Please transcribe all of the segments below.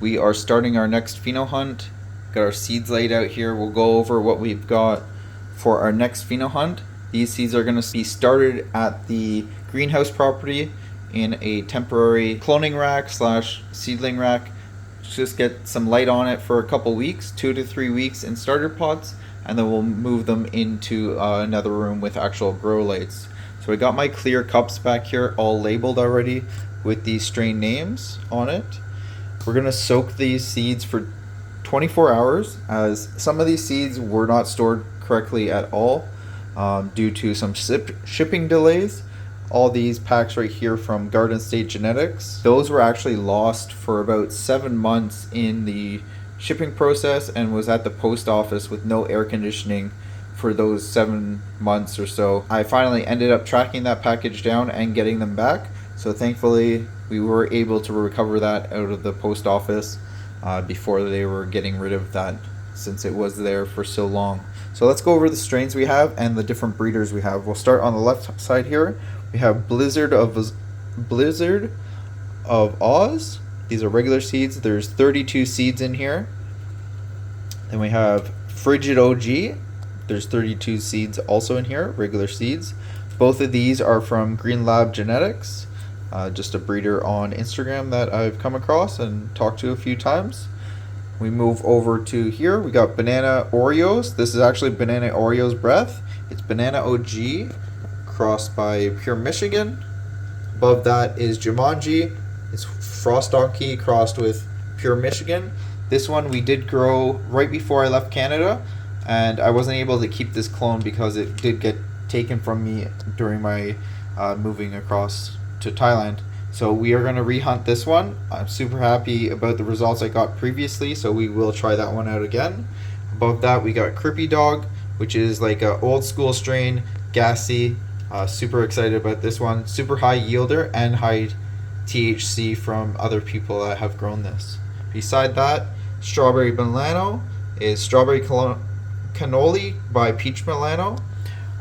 We are starting our next pheno hunt. Got our seeds laid out here. We'll go over what we've got for our next pheno hunt. These seeds are going to be started at the greenhouse property in a temporary cloning rack slash seedling rack. Just get some light on it for a couple weeks, 2 to 3 weeks in starter pots, and then we'll move them into another room with actual grow lights. So I got my clear cups back here all labeled already with these strain names on it. We're going to soak these seeds for 24 hours, as some of these seeds were not stored correctly at all due to some shipping delays. All these packs right here from Garden State Genetics, those were actually lost for about 7 months in the shipping process and was at the post office with no air conditioning for those 7 months or so. I finally ended up tracking that package down and getting them back. So thankfully we were able to recover that out of the post office before they were getting rid of that, since it was there for so long. So let's go over the strains we have and the different breeders we have. We'll start on the left side here. We have Blizzard of Oz. These are regular seeds. There's 32 seeds in here. Then we have Frigid OG. There's 32 seeds also in here, regular seeds. Both of these are from Green Lab Genetics, just a breeder on Instagram that I've come across and talked to a few times. We move over to here. We got Banana Oreos. This is actually Banana Oreos Breath. It's Banana OG crossed by Pure Michigan. Above that is Jumanji. It's Frost Donkey crossed with Pure Michigan. This one we did grow right before I left Canada, and I wasn't able to keep this clone because it did get taken from me during my moving across to Thailand. So we are going to rehunt this one. I'm super happy about the results I got previously, so we will try that one out again. Above that we got Crippy Dog, which is like an old school strain, gassy. Super excited about this one. Super high yielder and high THC from other people that have grown this. Beside that, Strawberry Milano is Strawberry Cannoli by Peach Milano.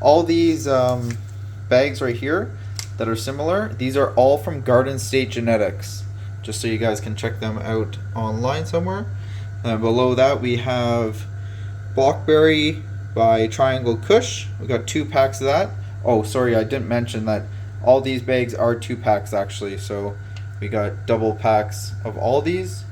All these bags right here that are similar, these are all from Garden State Genetics, just so you guys can check them out online somewhere. And below that we have Blackberry by Triangle Kush. We got 2 packs of that. Oh, sorry, I didn't mention that all these bags are 2 packs actually, so we got double packs of all these.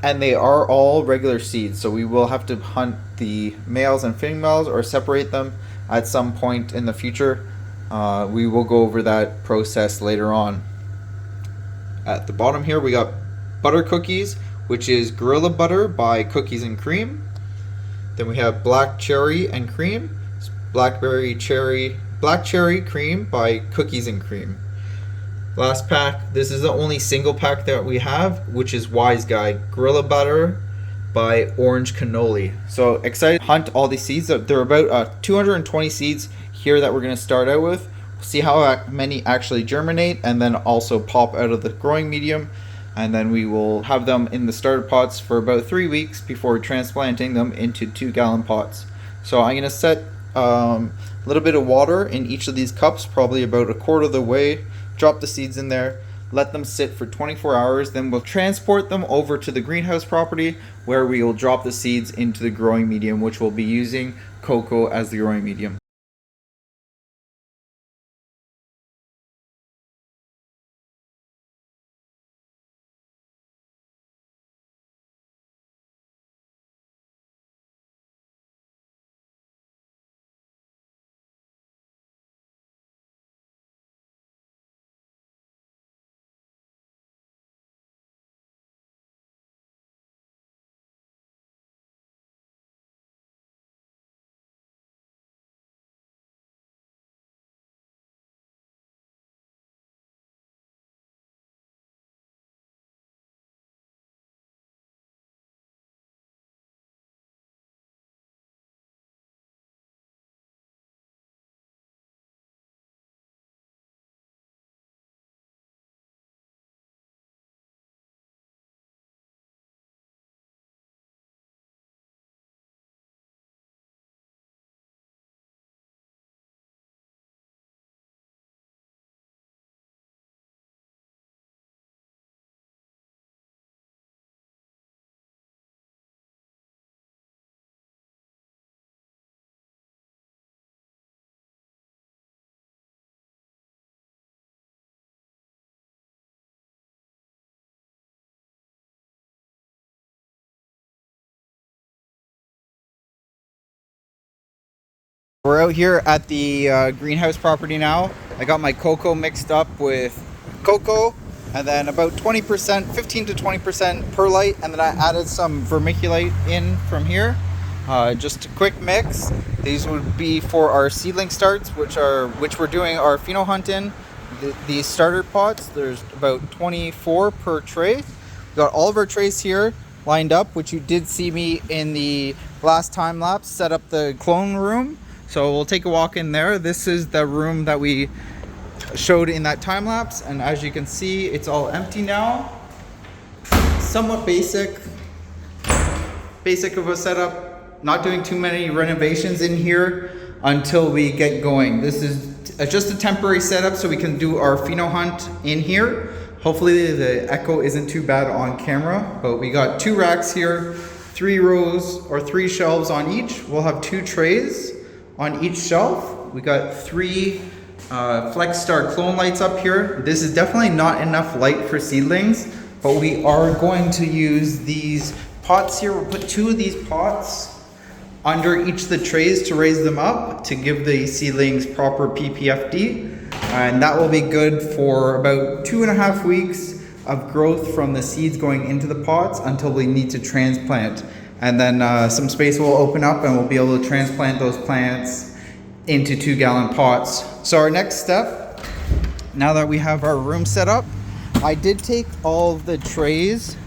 And they are all regular seeds, so we will have to hunt the males and females or separate them at some point in the future. We will go over that process later on. At the bottom here we got Butter Cookies, which is Gorilla Butter by Cookies and Cream. Then we have Black Cherry and Cream, Black Cherry Cream by Cookies and Cream. Last pack, this is the only single pack that we have, which is Wise Guy Gorilla Butter by Orange Cannoli. So excited to hunt all these seeds. There are about 220 seeds here that we're going to start out with. We'll see how many actually germinate and then also pop out of the growing medium. And then we will have them in the starter pots for about 3 weeks before transplanting them into 2-gallon pots. So I'm going to set a little bit of water in each of these cups, probably about a quarter of the way. Drop the seeds in there, let them sit for 24 hours, then we'll transport them over to the greenhouse property where we will drop the seeds into the growing medium, which we'll be using cocoa as the growing medium. We're out here at the greenhouse property now. I got my cocoa mixed up with cocoa and then about 20%, 15 to 20% perlite, and then I added some vermiculite in from here. Just a quick mix. These would be for our seedling starts, which we're doing our pheno hunt in. These starter pots, there's about 24 per tray. We got all of our trays here lined up, which you did see me in the last time lapse set up the clone room. So we'll take a walk in there. This is the room that we showed in that time lapse, and as you can see, it's all empty now. Somewhat basic of a setup. Not doing too many renovations in here until we get going. This is just a temporary setup so we can do our pheno hunt in here. Hopefully the echo isn't too bad on camera, but we got 2 racks here, 3 rows or 3 shelves on each. We'll have 2 trays on each shelf. We got 3 Flex Star clone lights up here. This is definitely not enough light for seedlings, but we are going to use these pots here. We'll put 2 of these pots under each of the trays to raise them up to give the seedlings proper PPFD, and that will be good for about 2.5 weeks of growth from the seeds going into the pots until we need to transplant. And then some space will open up and we'll be able to transplant those plants into 2-gallon pots. So our next step, now that we have our room set up, I did take all of the trays.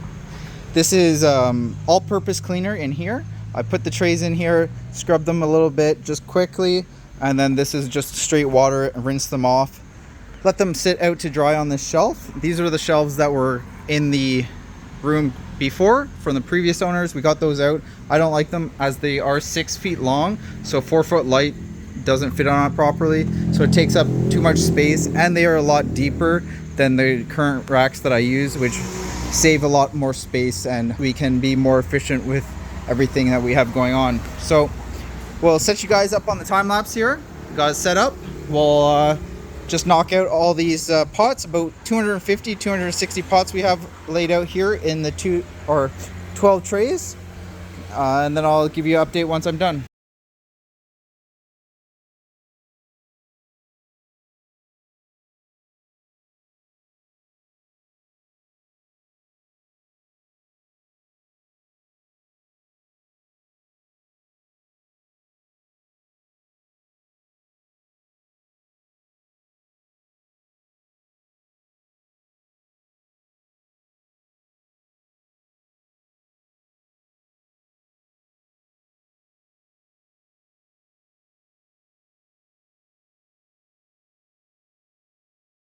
This is all-purpose cleaner in here. I put the trays in here, scrub them a little bit just quickly, and then this is just straight water, rinse them off. Let them sit out to dry on this shelf. These are the shelves that were in the room before from the previous owners. We got those out. I don't like them as they are 6 feet long, so 4-foot light doesn't fit on it properly, so it takes up too much space, and they are a lot deeper than the current racks that I use, which save a lot more space and we can be more efficient with everything that we have going on. So we'll set you guys up on the time lapse here. Got it set up. We'll just knock out all these pots, about 250, 260 pots we have laid out here in the 12 trays. And then I'll give you an update once I'm done.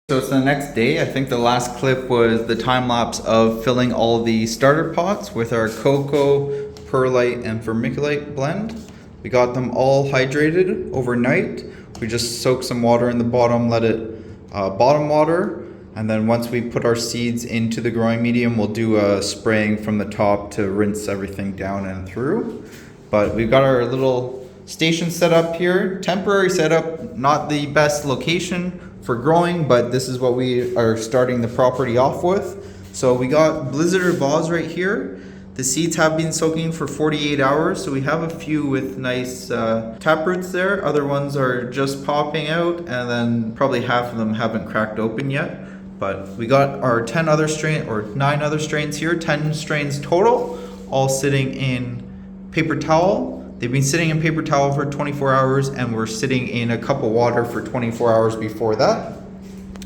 So it's the next day. I think the last clip was the time lapse of filling all the starter pots with our cocoa, perlite, and vermiculite blend. We got them all hydrated overnight. We just soaked some water in the bottom, let it bottom water, and then once we put our seeds into the growing medium, we'll do a spraying from the top to rinse everything down and through. But we've got our little station set up here, temporary setup, not the best location for growing, but this is what we are starting the property off with. So we got blizzard vase right here. The seeds have been soaking for 48 hours, so we have a few with nice taproots there. Other ones are just popping out, and then probably half of them haven't cracked open yet. But we got our 9 other strains here, 10 strains total, all sitting in paper towel. They've been sitting in paper towel for 24 hours, and we're sitting in a cup of water for 24 hours before that.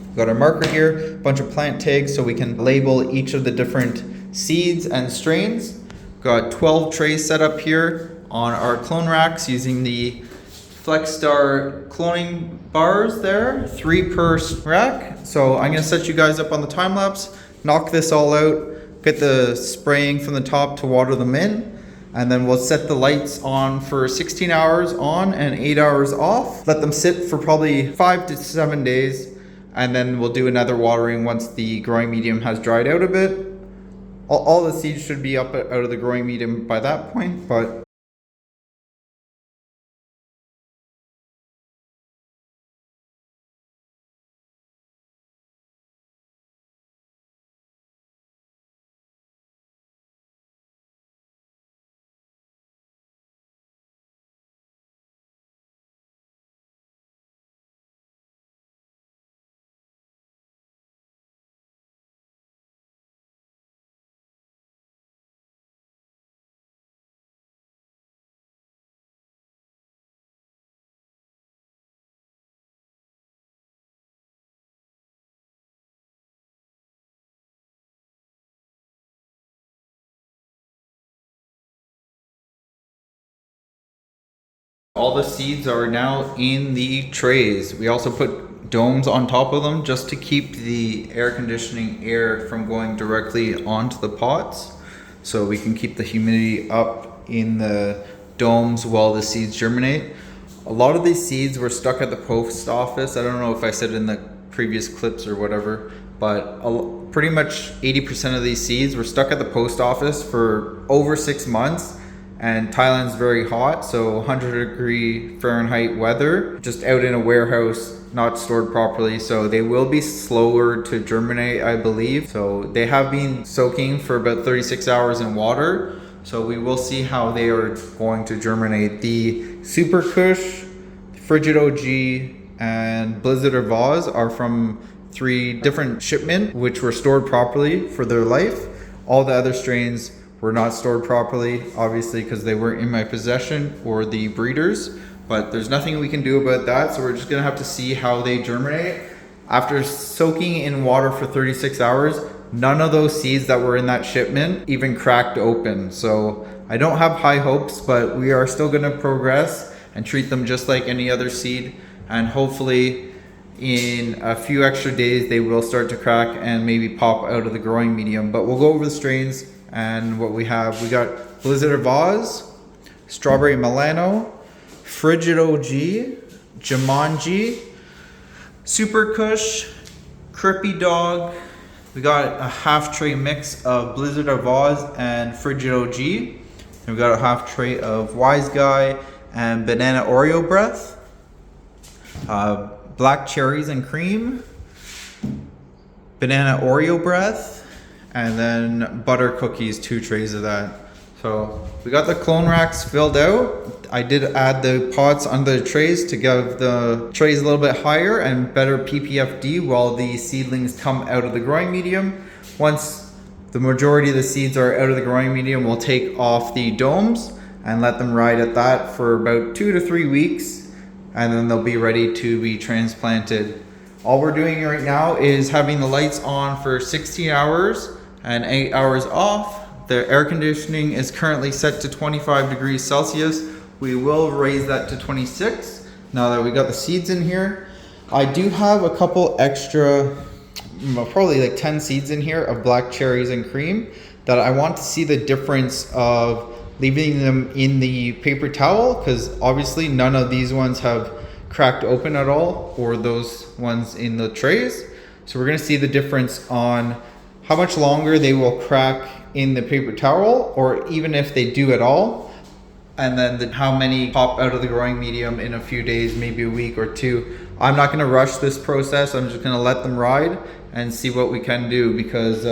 We've got our marker here, a bunch of plant tags so we can label each of the different seeds and strains. We've got 12 trays set up here on our clone racks using the Flex Star cloning bars there, 3 per rack. So I'm gonna set you guys up on the time lapse, knock this all out, get the spraying from the top to water them in, and then we'll set the lights on for 16 hours on and 8 hours off. Let them sit for probably 5 to 7 days, and then we'll do another watering once the growing medium has dried out a bit. All the seeds should be up out of the growing medium by that point, but All the seeds are now in the trays. We also put domes on top of them just to keep the air conditioning air from going directly onto the pots, so we can keep the humidity up in the domes while the seeds germinate. A lot of these seeds were stuck at the post office. I don't know if I said in the previous clips or whatever, but pretty much 80% of these seeds were stuck at the post office for over 6 months. And Thailand's very hot, so 100-degree Fahrenheit weather, just out in a warehouse, not stored properly. So they will be slower to germinate, I believe. So they have been soaking for about 36 hours in water. So we will see how they are going to germinate. The Super Kush, Frigid OG, and Blizzard or Vaz are from 3 different shipments, which were stored properly for their life. All the other strains were not stored properly, obviously, because they weren't in my possession or the breeders, but there's nothing we can do about that. So we're just gonna have to see how they germinate. After soaking in water for 36 hours, none of those seeds that were in that shipment even cracked open. So I don't have high hopes, but we are still gonna progress and treat them just like any other seed. And hopefully in a few extra days, they will start to crack and maybe pop out of the growing medium. But we'll go over the strains and what we have. We got Blizzard or Vaz, Strawberry Milano, Frigid OG, Jumanji, Super Kush, Crippy Dog. We got a half tray mix of Blizzard or Vaz and Frigid OG. And we got a half tray of Wise Guy and Banana Oreo Breath. Black Cherries and Cream, Banana Oreo Breath, and then butter cookies, 2 trays of that. So we got the clone racks filled out. I did add the pots under the trays to give the trays a little bit higher and better PPFD while the seedlings come out of the growing medium. Once the majority of the seeds are out of the growing medium, we'll take off the domes and let them ride at that for about 2 to 3 weeks, and then they'll be ready to be transplanted. All we're doing right now is having the lights on for 16 hours and 8 hours off. The air conditioning is currently set to 25 degrees Celsius. We will raise that to 26 now that we got the seeds in here. I do have a couple extra, probably like 10 seeds in here of black cherries and cream that I want to see the difference of leaving them in the paper towel, because obviously none of these ones have cracked open at all, or those ones in the trays. So we're gonna see the difference on how much longer they will crack in the paper towel, or even if they do at all, and then how many pop out of the growing medium in a few days, maybe a week or 2. I'm not gonna rush this process. I'm just gonna let them ride and see what we can do, because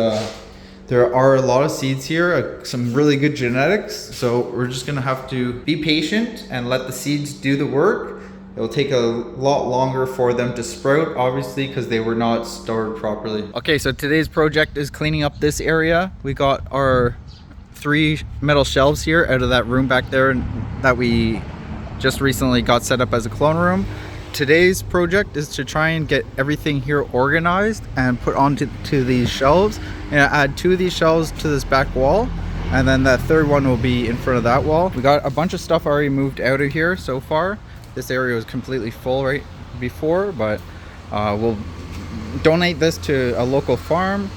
there are a lot of seeds here, some really good genetics. So we're just gonna have to be patient and let the seeds do the work. It'll take a lot longer for them to sprout, obviously, because they were not stored properly. Okay, so today's project is cleaning up this area. We got our 3 metal shelves here out of that room back there that we just recently got set up as a clone room. Today's project is to try and get everything here organized and put onto these shelves, and add 2 of these shelves to this back wall, and then that 3rd one will be in front of that wall. We got a bunch of stuff already moved out of here so far. This area was completely full right before, but we'll donate this to a local farm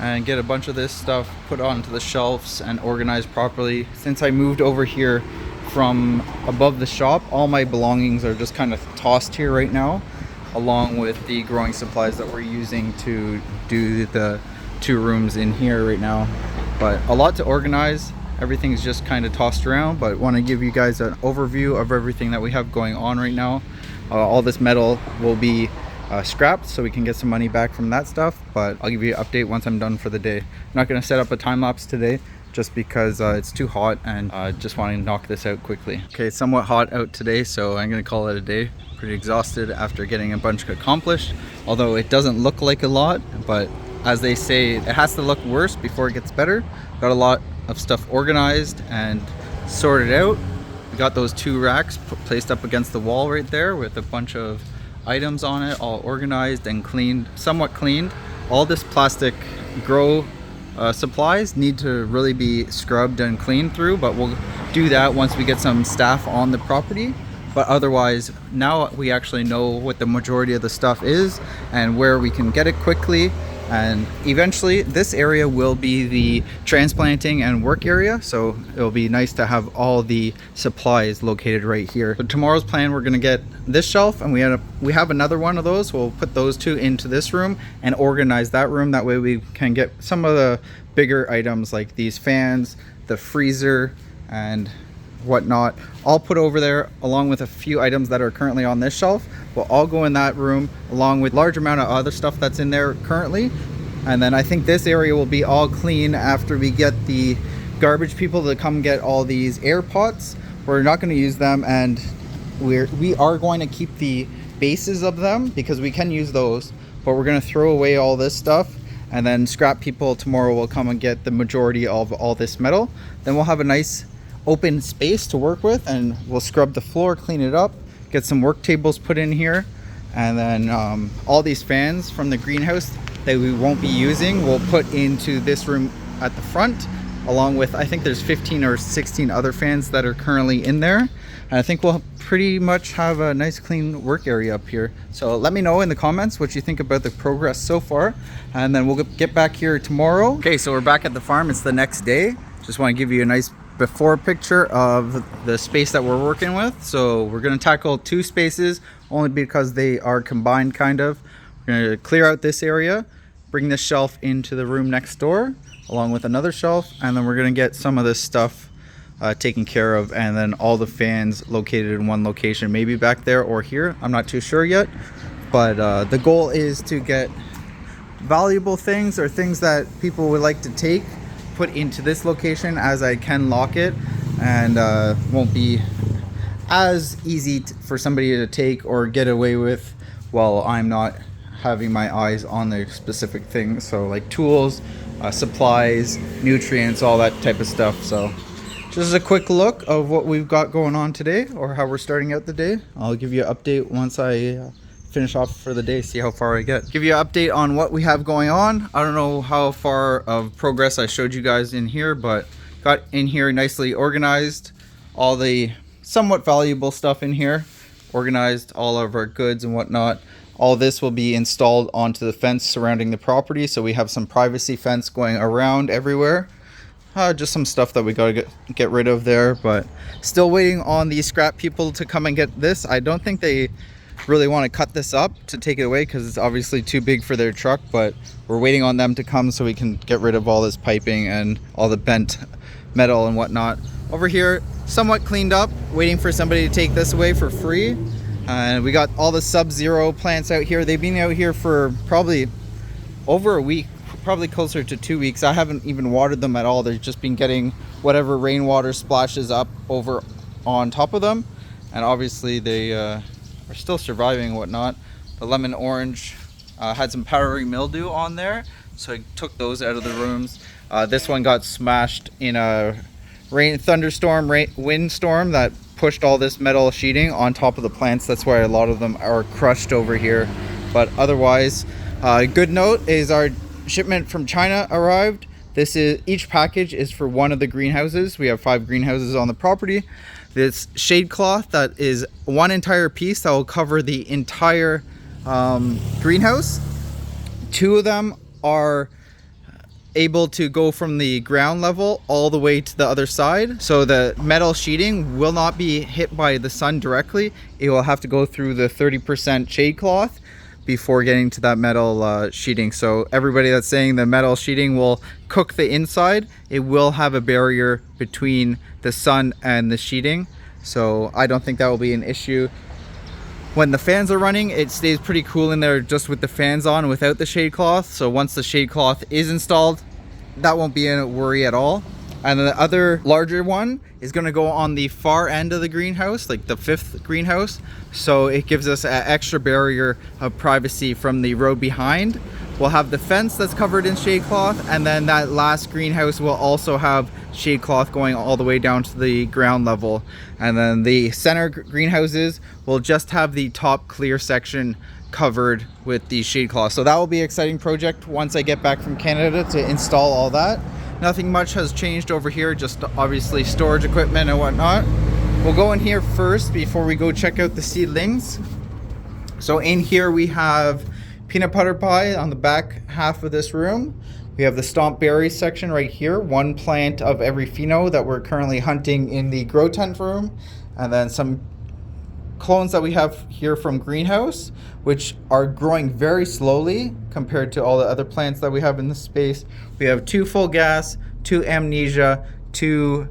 and get a bunch of this stuff put onto the shelves and organized properly. Since I moved over here from above the shop, all my belongings are just kind of tossed here right now, along with the growing supplies that we're using to do the 2 rooms in here right now. But a lot to organize. Everything's just kind of tossed around, but want to give you guys an overview of everything that we have going on right now. All this metal will be scrapped so we can get some money back from that stuff, but I'll give you an update once I'm done for the day. I'm not going to set up a time lapse today just because it's too hot, and just want to knock this out quickly. Okay, it's somewhat hot out today, so I'm going to call it a day. Pretty exhausted after getting a bunch accomplished, although it doesn't look like a lot, but as they say, it has to look worse before it gets better. Got a lot of stuff organized and sorted out. We got those 2 racks placed up against the wall right there with a bunch of items on it, all organized and cleaned, somewhat cleaned. All this plastic grow supplies need to really be scrubbed and cleaned through, but we'll do that once we get some staff on the property. But otherwise, now we actually know what the majority of the stuff is and where we can get it quickly. And eventually this area will be the transplanting and work area, so it'll be nice to have all the supplies located right here. So tomorrow's plan, we're going to get this shelf, and we have another one of those. We'll put those two into this room and organize that room. That way we can get some of the bigger items like these fans, the freezer, and whatnot all put over there, along with a few items that are currently on this shelf. Will all go in that room, along with large amount of other stuff that's in there currently. And then I think this area will be all clean after we get the garbage people to come get all these air pots. We're not going to use them, and we are going to keep the bases of them because we can use those, but we're going to throw away all this stuff, and then scrap people tomorrow will come and get the majority of all this metal. Then we'll have a nice open space to work with, and we'll scrub the floor, clean it up, get some work tables put in here, and then all these fans from the greenhouse that we won't be using we'll put into this room at the front, along with, I think there's 15 or 16 other fans that are currently in there. And I think we'll pretty much have a nice clean work area up here. So let me know in the comments what you think about the progress so far, and then we'll get back here tomorrow. Okay, so we're back at the farm. It's the next day. Just want to give you a nice before picture of the space that we're working with. So we're going to tackle two spaces only because they are combined kind of. We're going to clear out this area, bring this shelf into the room next door along with another shelf, and then we're going to get some of this stuff taken care of, and then all the fans located in one location, maybe back there or here. I'm not too sure yet, but the goal is to get valuable things or things that people would like to take put into this location, as I can lock it and won't be as easy for somebody to take or get away with while I'm not having my eyes on the specific things. So like tools, supplies, nutrients, all that type of stuff. So just a quick look of what we've got going on today, or how we're starting out the day. I'll give you an update once I finish off for the day, see how far I get. Give you an update on what we have going on. I don't know how far of progress I showed you guys in here, but got in here nicely organized, all the somewhat valuable stuff in here, organized all of our goods and whatnot. All this will be installed onto the fence surrounding the property, so we have some privacy fence going around everywhere. Just some stuff that we gotta get rid of there, but still waiting on the scrap people to come and get this. I don't think they really want to cut this up to take it away because it's obviously too big for their truck, but we're waiting on them to come so we can get rid of all this piping and all the bent metal and whatnot. Over here, somewhat cleaned up, waiting for somebody to take this away for free. And we got all the Sub-Zero plants out here. They've been out here for probably over a week, probably closer to 2 weeks. I haven't even watered them at all. They've just been getting whatever rainwater splashes up over on top of them, and obviously they are still surviving and whatnot. The lemon orange had some powdery mildew on there, so I took those out of the rooms. This one got smashed in a windstorm that pushed all this metal sheeting on top of the plants. That's why a lot of them are crushed over here. But otherwise, good note is our shipment from China arrived. Each package is for one of the greenhouses. We have 5 greenhouses on the property. This shade cloth that is one entire piece that will cover the entire greenhouse. 2 of them are able to go from the ground level all the way to the other side, so the metal sheeting will not be hit by the sun directly. It will have to go through the 30% shade cloth before getting to that metal sheeting. So everybody that's saying the metal sheeting will cook the inside, it will have a barrier between the sun and the sheeting, so I don't think that will be an issue. When the fans are running, it stays pretty cool in there just with the fans on without the shade cloth. So once the shade cloth is installed, that won't be a worry at all. And the other larger one is going to go on the far end of the greenhouse, like the 5th greenhouse. So it gives us an extra barrier of privacy from the road behind. We'll have the fence that's covered in shade cloth, and then that last greenhouse will also have shade cloth going all the way down to the ground level. And then the center greenhouses will just have the top clear section covered with the shade cloth. So that will be an exciting project once I get back from Canada to install all that. Nothing much has changed over here, just obviously storage equipment and whatnot. We'll go in here first before we go check out the seedlings. So in here we have peanut butter pie on the back half of this room. We have the stomp berry section right here, one plant of every Pheno that we're currently hunting in the grow tent room, and then some clones that we have here from greenhouse, which are growing very slowly compared to all the other plants that we have in this space. We have 2 full gas, 2 amnesia, 2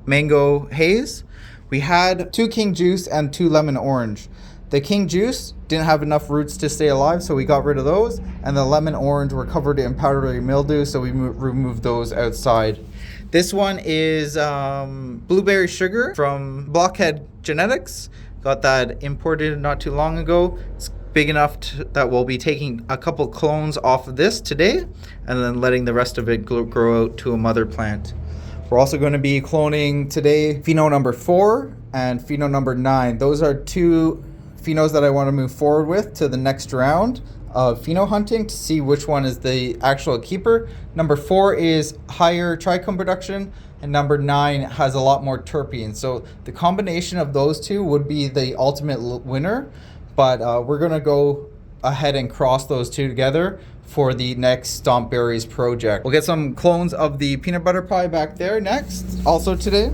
mango haze. We had 2 king juice and 2 lemon orange. The king juice didn't have enough roots to stay alive, so we got rid of those. And the lemon orange were covered in powdery mildew, so we removed those outside. This one is blueberry sugar from Blockhead Genetics. Got that imported not too long ago. It's big enough that we'll be taking a couple clones off of this today and then letting the rest of it grow out to a mother plant. We're also going to be cloning today Pheno number 4 and Pheno number 9. Those are 2 Phenos that I want to move forward with to the next round of Pheno hunting to see which one is the actual keeper. Number 4 is higher trichome production, and number 9 has a lot more terpenes. So the combination of those 2 would be the ultimate winner, but we're going to go ahead and cross those 2 together for the next Stomp Berries project. We'll get some clones of the peanut butter pie back there next, also today.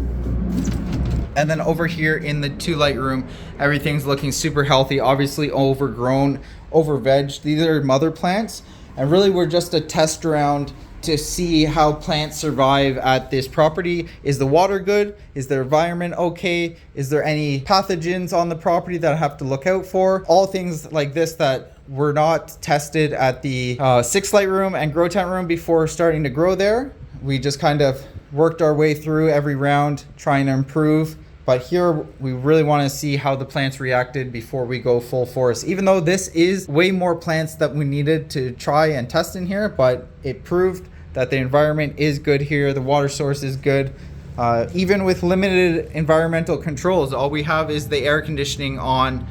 And then over here in the 2 light room, everything's looking super healthy, obviously overgrown, over-vegged. These are mother plants, and really we're just a test round to see how plants survive at this property. Is the water good? Is the environment okay? Is there any pathogens on the property that I have to look out for? All things like this that were not tested at the 6 light room and grow tent room before starting to grow there. We just kind of worked our way through every round trying to improve. But here we really want to see how the plants reacted before we go full force. Even though this is way more plants that we needed to try and test in here, but it proved that the environment is good here. The water source is good. Even with limited environmental controls, all we have is the air conditioning on,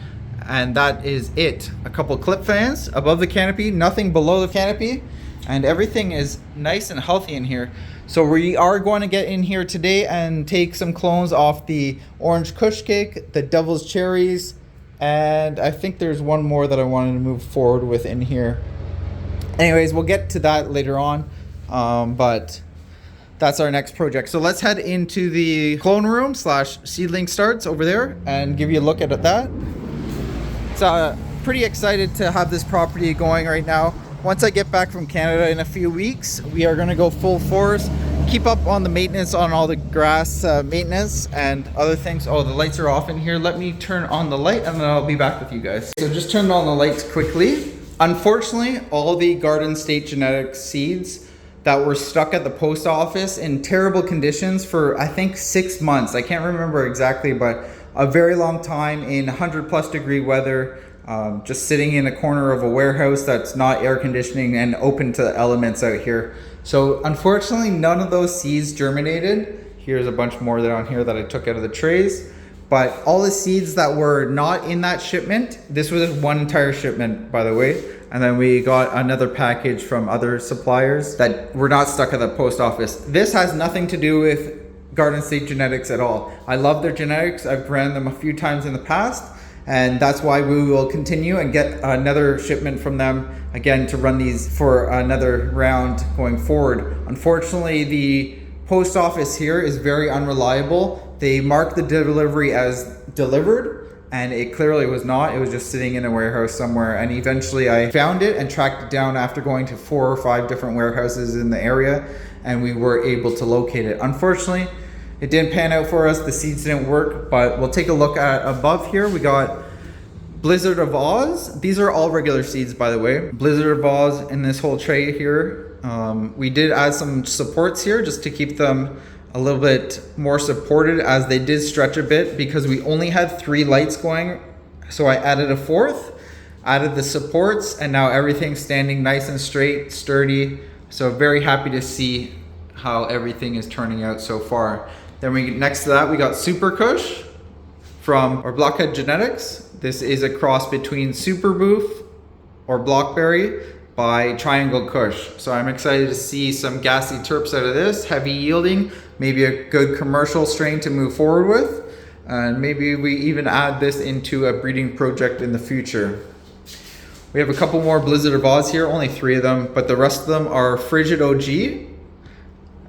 and that is it. A couple clip fans above the canopy, nothing below the canopy, and everything is nice and healthy in here. So we are going to get in here today and take some clones off the orange kush cake, the devil's cherries, and I think there's one more that I wanted to move forward with in here. Anyways, we'll get to that later on, but that's our next project. So let's head into the clone room / seedling starts over there and give you a look at that. So pretty excited to have this property going right now. Once I get back from Canada in a few weeks, we are going to go full force, keep up on the maintenance on all the grass maintenance and other things. Oh, the lights are off in here. Let me turn on the light and then I'll be back with you guys. So just turned on the lights quickly. Unfortunately, all the Garden State Genetics seeds that were stuck at the post office in terrible conditions for I think 6 months. I can't remember exactly, but a very long time in 100+ degree weather. Just sitting in a corner of a warehouse that's not air conditioning and open to the elements out here. So unfortunately, none of those seeds germinated. Here's a bunch more that on here that I took out of the trays. But all the seeds that were not in that shipment, this was one entire shipment, by the way. And then we got another package from other suppliers that were not stuck at the post office. This has nothing to do with Garden State Genetics at all. I love their genetics. I've ran them a few times in the past. And that's why we will continue and get another shipment from them again to run these for another round going forward. Unfortunately, the post office here is very unreliable. They mark the delivery as delivered, and it clearly was not. It was just sitting in a warehouse somewhere. And eventually I found it and tracked it down after going to 4 or 5 different warehouses in the area, and we were able to locate it. Unfortunately, it didn't pan out for us. The seeds didn't work, but we'll take a look at above here. We got Blizzard of Oz. These are all regular seeds, by the way. Blizzard of Oz in this whole tray here. We did add some supports here just to keep them a little bit more supported, as they did stretch a bit because we only had 3 lights going. So I added a 4th, added the supports, and now everything's standing nice and straight, sturdy. So very happy to see how everything is turning out so far. Then next to that, we got Super Kush from our Blockhead Genetics. This is a cross between Super Boof or Blockberry by Triangle Kush. So I'm excited to see some gassy terps out of this, heavy yielding, maybe a good commercial strain to move forward with. And maybe we even add this into a breeding project in the future. We have a couple more Blizzard of Oz here, only 3 of them, but the rest of them are Frigid OG.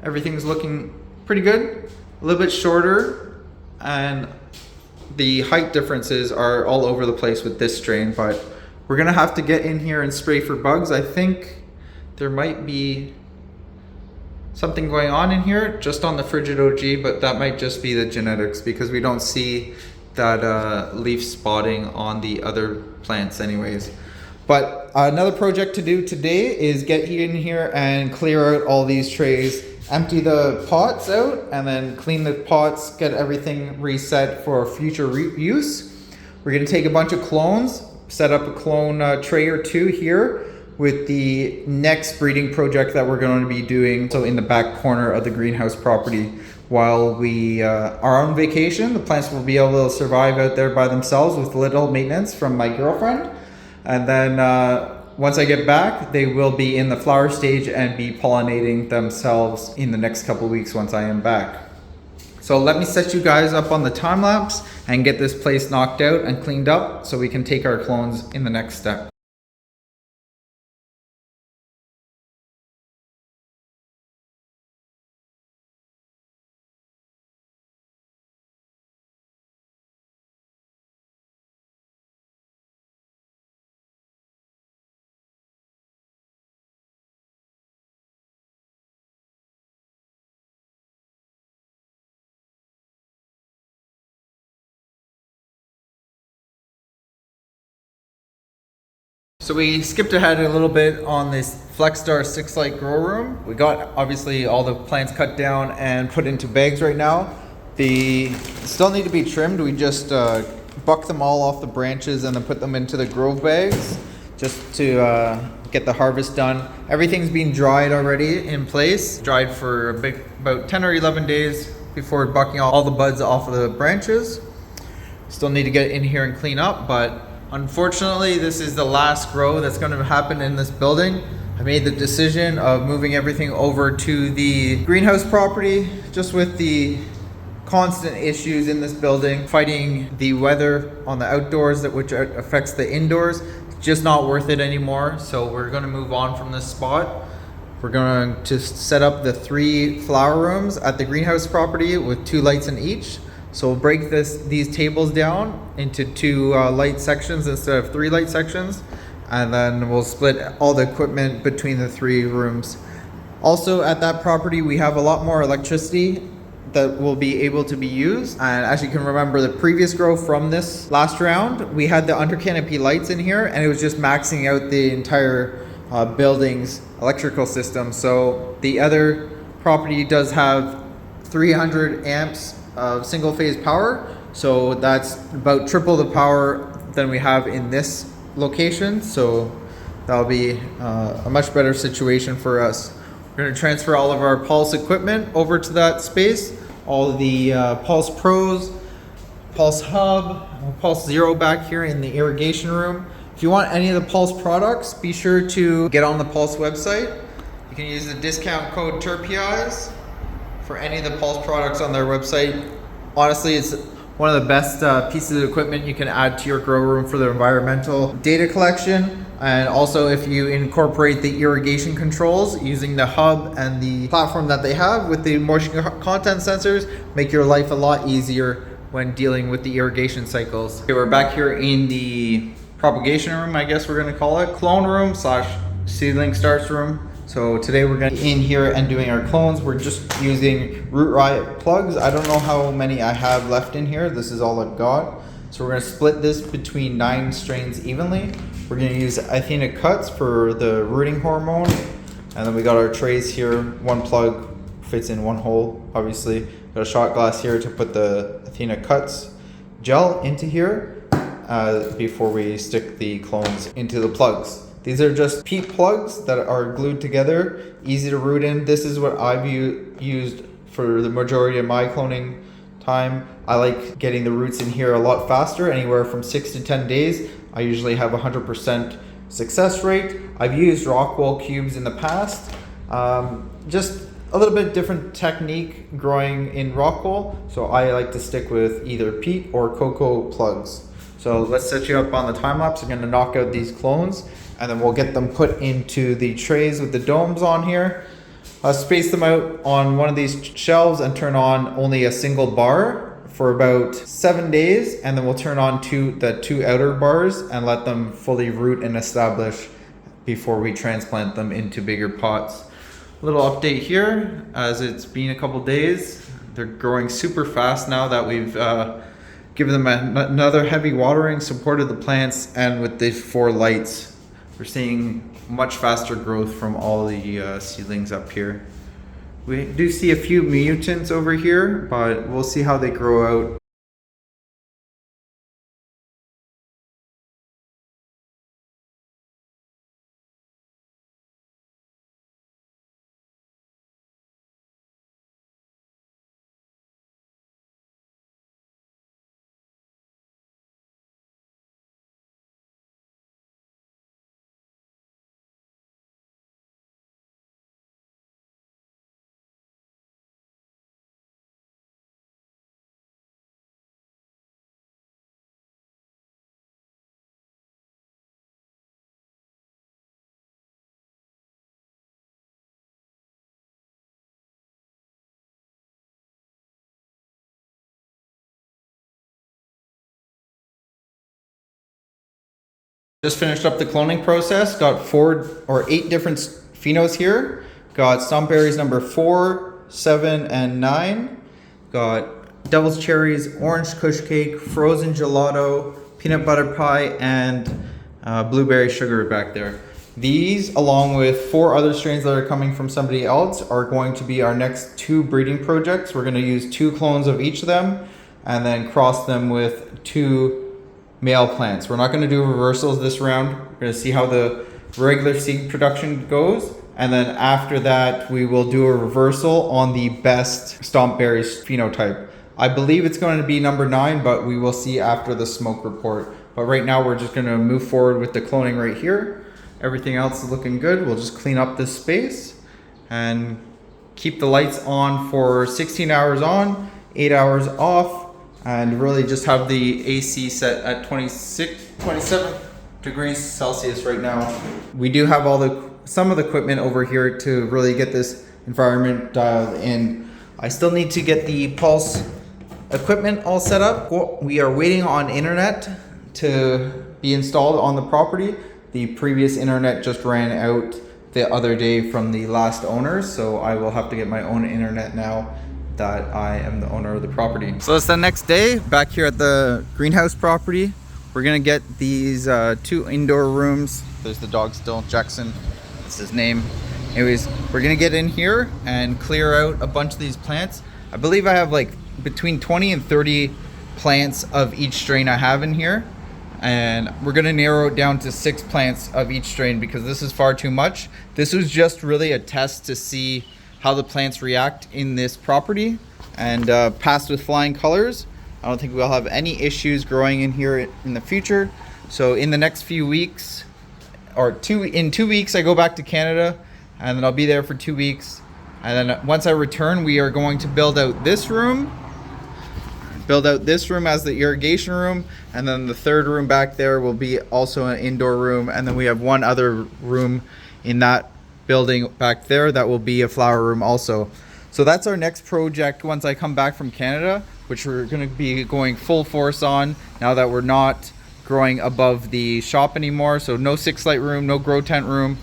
Everything's looking pretty good, a little bit shorter, and the height differences are all over the place with this strain, but we're gonna have to get in here and spray for bugs. I think there might be something going on in here just on the Frigid OG, but that might just be the genetics because we don't see that leaf spotting on the other plants anyways. But another project to do today is get in here and clear out all these trays, empty the pots out, and then clean the pots, get everything reset for future use. We're gonna take a bunch of clones, set up a clone tray or 2 here with the next breeding project that we're going to be doing. So in the back corner of the greenhouse property, while we are on vacation, the plants will be able to survive out there by themselves with little maintenance from my girlfriend. And then once I get back, they will be in the flower stage and be pollinating themselves in the next couple weeks once I am back. So let me set you guys up on the time lapse and get this place knocked out and cleaned up so we can take our clones in the next step. So we skipped ahead a little bit on this FlexStar 6-light grow room. We got obviously all the plants cut down and put into bags right now. They still need to be trimmed. We just buck them all off the branches and then put them into the grove bags just to get the harvest done. Everything's been dried already in place. Dried for about 10 or 11 days before bucking all the buds off of the branches. Still need to get in here and clean up, but unfortunately, this is the last grow that's going to happen in this building. I made the decision of moving everything over to the greenhouse property, just with the constant issues in this building, fighting the weather on the outdoors which affects the indoors. It's just not worth it anymore. So we're going to move on from this spot. We're going to set up the 3 flower rooms at the greenhouse property with 2 lights in each. So we'll break these tables down into 2 light sections instead of 3 light sections, and then we'll split all the equipment between the 3 rooms. Also at that property, we have a lot more electricity that will be able to be used. And as you can remember, the previous grow from this last round, we had the under canopy lights in here, and it was just maxing out the entire building's electrical system. So the other property does have 300 amps of single phase power, so that's about triple the power than we have in this location, so that'll be a much better situation for us. We're going to transfer all of our Pulse equipment over to that space, all the Pulse Pros, Pulse Hub, Pulse Zero back here in the irrigation room. If you want any of the Pulse products, be sure to get on the Pulse website. You can use the discount code TERPEIS for any of the Pulse products on their website. Honestly, it's one of the best pieces of equipment you can add to your grow room for the environmental data collection. And also if you incorporate the irrigation controls using the hub and the platform that they have with the moisture content sensors, make your life a lot easier when dealing with the irrigation cycles. Okay, we're back here in the propagation room, I guess we're gonna call it, clone room / seedling starts room. So today we're going to be in here and doing our clones. We're just using Root Riot plugs. I don't know how many I have left in here. This is all I've got. So we're going to split this between 9 strains evenly. We're going to use Athena cuts for the rooting hormone. And then we got our trays here. 1 plug fits in 1 hole, obviously. Got a shot glass here to put the Athena cuts gel into here before we stick the clones into the plugs. These are just peat plugs that are glued together, easy to root in. This is what I've used for the majority of my cloning time. I like getting the roots in here a lot faster, anywhere from 6 to 10 days. I usually have 100% success rate. I've used Rockwell cubes in the past. Just a little bit different technique growing in rock wool, so I like to stick with either peat or cocoa plugs. So let's set you up on the time lapse. I'm going to knock out these clones, and then we'll get them put into the trays with the domes on here. Space them out on one of these shelves and turn on only a single bar for about 7 days, and then we'll turn on the two outer bars and let them fully root and establish before we transplant them into bigger pots. A little update here, as it's been a couple days. They're growing super fast now that we've given them another heavy watering, supported the plants, and with the 4 lights, we're seeing much faster growth from all the seedlings up here. We do see a few mutants over here, but we'll see how they grow out. Just finished up the cloning process. Got 8 different phenos here. Got stomp berries number 4, 7, and 9. Got devil's cherries, orange kush cake, frozen gelato, peanut butter pie, and blueberry sugar back there. These, along with 4 other strains that are coming from somebody else, are going to be our next 2 breeding projects. We're going to use 2 clones of each of them and then cross them with 2 male plants. We're not going to do reversals this round. We're going to see how the regular seed production goes, and then after that we will do a reversal on the best stomp berries phenotype. I believe it's going to be number 9, but we will see after the smoke report. But right now we're just going to move forward with the cloning right here. Everything else is looking good. We'll just clean up this space and keep the lights on for 16 hours on, 8 hours off, and really just have the AC set at 27 degrees Celsius right now. We do have some of the equipment over here to really get this environment dialed in. I still need to get the pulse equipment all set up. We are waiting on internet to be installed on the property. The previous internet just ran out the other day from the last owners, so I will have to get my own internet now that I am the owner of the property. So it's the next day back here at the greenhouse property. We're gonna get these 2 indoor rooms. There's the dog still, Jackson, that's his name. Anyways, we're gonna get in here and clear out a bunch of these plants. I believe I have like between 20 and 30 plants of each strain I have in here. And we're gonna narrow it down to 6 plants of each strain because this is far too much. This was just really a test to see how the plants react in this property, and passed with flying colors. I don't think we'll have any issues growing in here in the future. So in the next few weeks, in 2 weeks, I go back to Canada, and then I'll be there for 2 weeks. And then once I return, we are going to build out this room as the irrigation room, and then the 3rd room back there will be also an indoor room, and then we have 1 other room in that building back there that will be a flower room also. So that's our next project once I come back from Canada, which we're going to be going full force on now that we're not growing above the shop anymore. So no 6 light room, no grow tent room,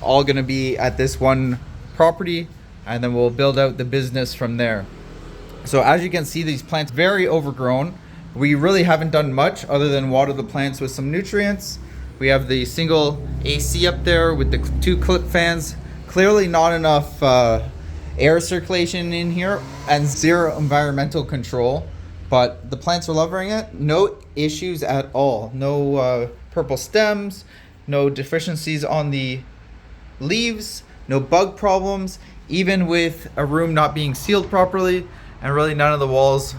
all going to be at this one property, and then we'll build out the business from there. So as you can see, these plants very overgrown. We really haven't done much other than water the plants with some nutrients. We have the single AC up there with the 2 clip fans. Clearly not enough air circulation in here, and 0 environmental control, but the plants are loving it. No issues at all. No purple stems, no deficiencies on the leaves, no bug problems, even with a room not being sealed properly, and really none of the walls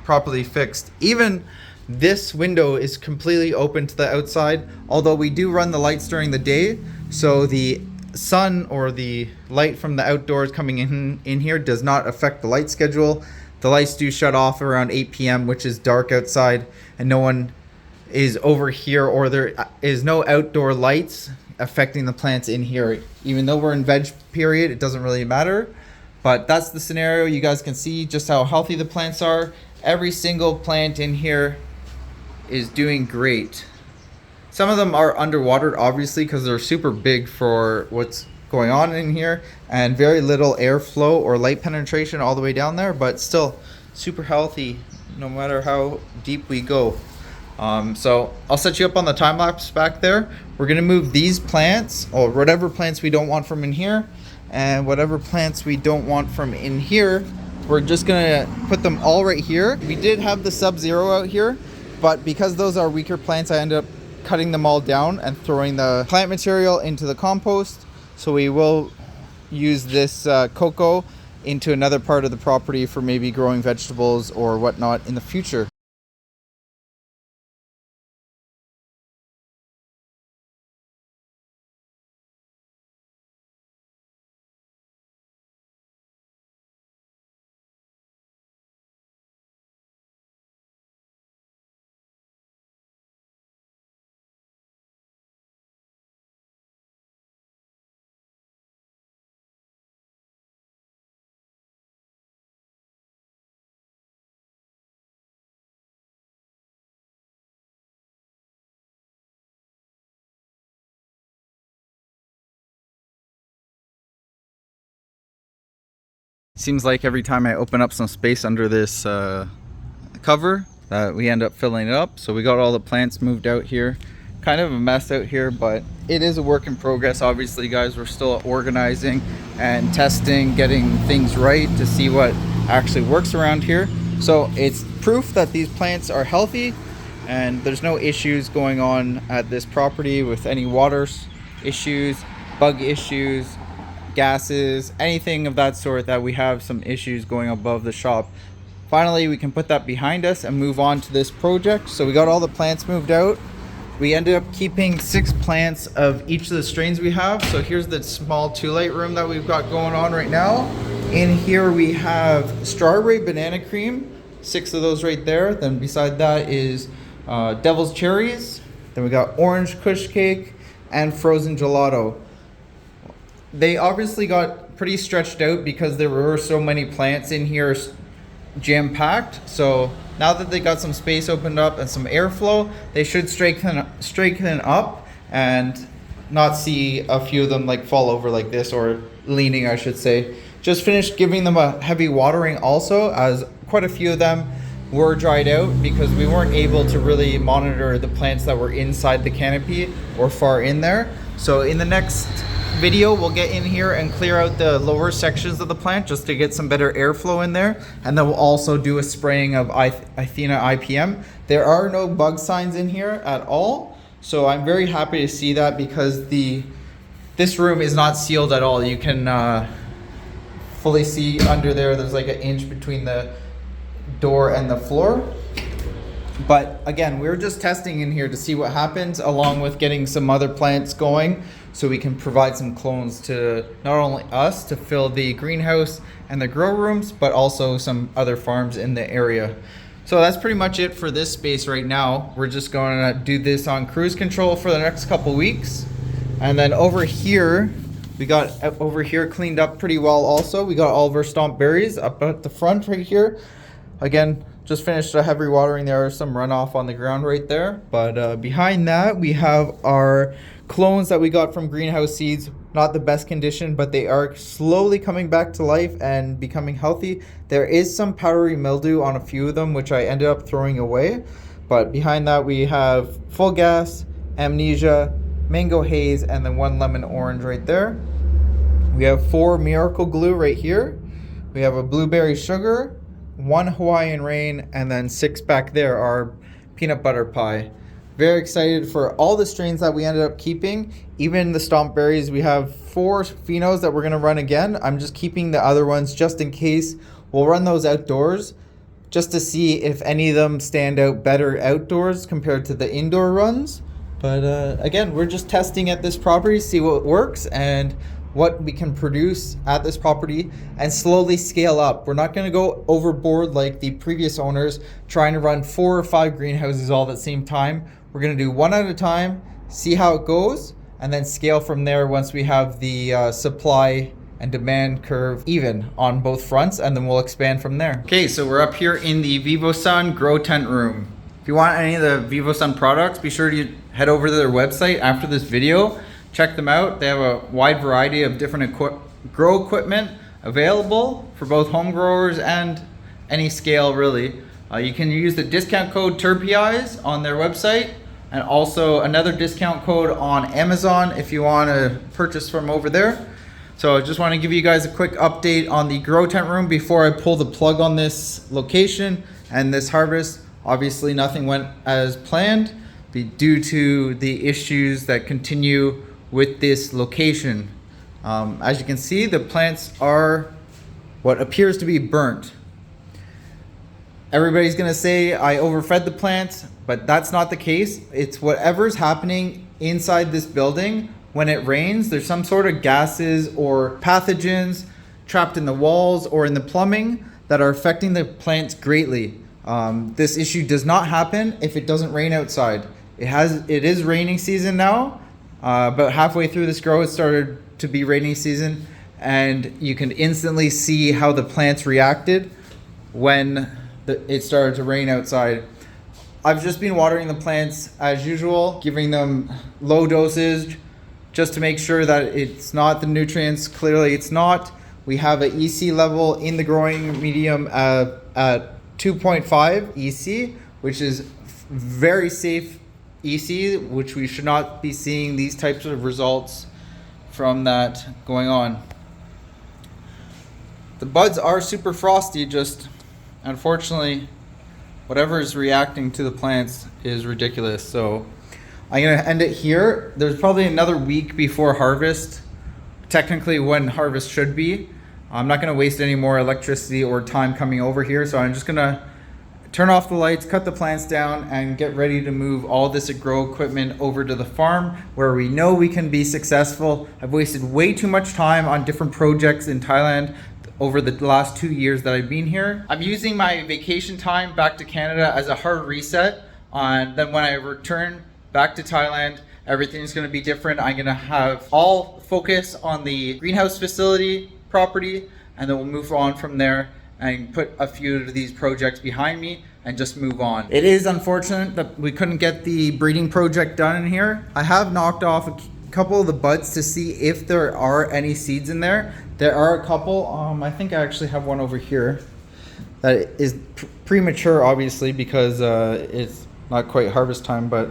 properly fixed. Even this window is completely open to the outside, although we do run the lights during the day, so the sun or the light from the outdoors coming in here does not affect the light schedule. The lights do shut off around 8 p.m., which is dark outside, and no one is over here, or there is no outdoor lights affecting the plants in here. Even though we're in veg period, it doesn't really matter. But that's the scenario. You guys can see just how healthy the plants are. Every single plant in here is doing great. Some of them are underwatered, obviously, because they're super big for what's going on in here, and very little airflow or light penetration all the way down there, but still super healthy no matter how deep we go. So I'll set you up on the time lapse back there. We're gonna move these plants, or whatever plants we don't want from in here, and whatever plants we don't want from in here, we're just gonna put them all right here. We did have the Sub-Zero out here, but because those are weaker plants, I ended up cutting them all down and throwing the plant material into the compost. So we will use this cocoa into another part of the property for maybe growing vegetables or whatnot in the future. Seems like every time I open up some space under this cover that we end up filling it up. So we got all the plants moved out here. Kind of a mess out here, but it is a work in progress. Obviously, guys, we're still organizing and testing, getting things right to see what actually works around here. So it's proof that these plants are healthy and there's no issues going on at this property with any water issues, bug issues, gases, anything of that sort, that we have some issues going above the shop. Finally, we can put that behind us and move on to this project. So we got all the plants moved out. We ended up keeping 6 plants of each of the strains we have. So here's the small 2-light room that we've got going on right now. In here we have strawberry banana cream, 6 of those right there. Then beside that is devil's cherries. Then we got orange kush cake and frozen gelato. They obviously got pretty stretched out because there were so many plants in here jam-packed. So now that they got some space opened up and some airflow, they should straighten up and not see a few of them like fall over like this, or leaning, I should say. Just finished giving them a heavy watering also, as quite a few of them were dried out because we weren't able to really monitor the plants that were inside the canopy or far in there. So in the next video, we'll get in here and clear out the lower sections of the plant just to get some better airflow in there, and then we'll also do a spraying of Athena IPM. There are no bug signs in here at all, so I'm very happy to see that, because this room is not sealed at all. You can fully see under there. There's like 1 inch between the door and the floor. But again, we're just testing in here to see what happens, along with getting some other plants going so we can provide some clones to not only us to fill the greenhouse and the grow rooms, but also some other farms in the area. So that's pretty much it for this space right now. We're just going to do this on cruise control for the next couple weeks. And then over here, we got over here cleaned up pretty well also. We got all of our stomp berries up at the front right here. Again, just finished a heavy watering. There are some runoff on the ground right there. But behind that, we have our clones that we got from Greenhouse Seeds. Not the best condition, but they are slowly coming back to life and becoming healthy. There is some powdery mildew on a few of them, which I ended up throwing away. But behind that, we have Full Gas, Amnesia, Mango Haze, and then 1 lemon orange right there. We have 4 Miracle Glue right here. We have a Blueberry Sugar, 1 Hawaiian Rain, and then 6 back there are Peanut Butter Pie. Very excited for all the strains that we ended up keeping. Even the stomp berries, we have 4 phenos that we're going to run again. I'm just keeping the other ones just in case. We'll run those outdoors just to see if any of them stand out better outdoors compared to the indoor runs. But again, we're just testing at this property, see what works and what we can produce at this property and slowly scale up. We're not going to go overboard like the previous owners trying to run 4 or 5 greenhouses all at the same time. We're going to do one at a time, see how it goes, and then scale from there once we have the supply and demand curve even on both fronts, and then we'll expand from there. Okay, so we're up here in the VivoSun Grow Tent room. If you want any of the VivoSun products, be sure to head over to their website after this video. Check them out. They have a wide variety of different grow equipment available for both home growers and any scale really. You can use the discount code TURPEEYES on their website, and also another discount code on Amazon if you want to purchase from over there. So I just want to give you guys a quick update on the grow tent room before I pull the plug on this location and this harvest. Obviously nothing went as planned due to the issues that continue with this location. As you can see, the plants are what appears to be burnt. Everybody's gonna say I overfed the plants, but that's not the case. It's whatever's happening inside this building when it rains. There's some sort of gases or pathogens trapped in the walls or in the plumbing that are affecting the plants greatly. This issue does not happen if it doesn't rain outside. It is raining season now. About halfway through this grow, it started to be rainy season, and you can instantly see how the plants reacted when it started to rain outside. I've just been watering the plants as usual, giving them low dosage just to make sure that it's not the nutrients. Clearly it's not. We have an EC level in the growing medium at 2.5 EC, which is very safe EC, which we should not be seeing these types of results from that going on. The buds are super frosty, just unfortunately whatever is reacting to the plants is ridiculous. So I'm gonna end it here. There's probably another week before harvest, technically when harvest should be. I'm not gonna waste any more electricity or time coming over here, so I'm just gonna turn off the lights, cut the plants down, and get ready to move all this grow equipment over to the farm where we know we can be successful. I've wasted way too much time on different projects in Thailand over the last 2 years that I've been here. I'm using my vacation time back to Canada as a hard reset. Then when I return back to Thailand, everything's gonna be different. I'm gonna have all focus on the greenhouse facility property, and then we'll move on from there and put a few of these projects behind me and just move on. It is unfortunate that we couldn't get the breeding project done in here. I have knocked off a couple of the buds to see if there are any seeds in there. There are a couple. I think I actually have one over here that is premature, obviously, because it's not quite harvest time, but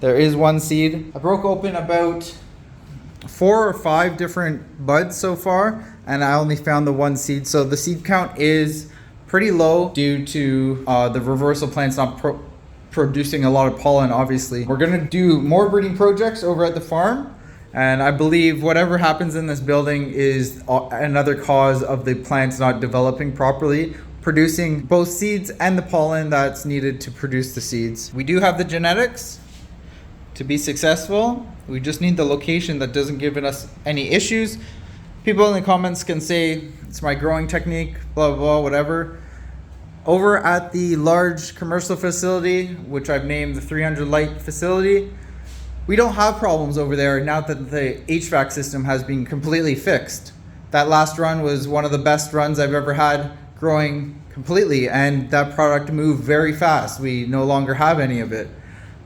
there is one seed. I broke open about 4 or 5 different buds so far, and I only found the one seed. So the seed count is pretty low due to the reversal plants not producing a lot of pollen, obviously. We're gonna do more breeding projects over at the farm, and I believe whatever happens in this building is another cause of the plants not developing properly, producing both seeds and the pollen that's needed to produce the seeds. We do have the genetics to be successful. We just need the location that doesn't give us any issues. People in the comments can say it's my growing technique, blah, blah, blah, whatever. Over at the large commercial facility, which I've named the 300 light facility, we don't have problems over there now that the HVAC system has been completely fixed. That last run was one of the best runs I've ever had growing completely, and that product moved very fast. We no longer have any of it,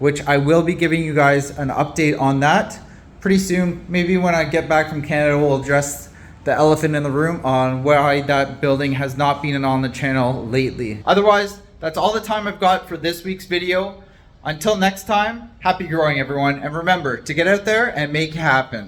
which I will be giving you guys an update on that pretty soon. Maybe when I get back from Canada, we'll address the elephant in the room on why that building has not been on the channel lately. Otherwise, that's all the time I've got for this week's video. Until next time, happy growing everyone, and remember to get out there and make it happen.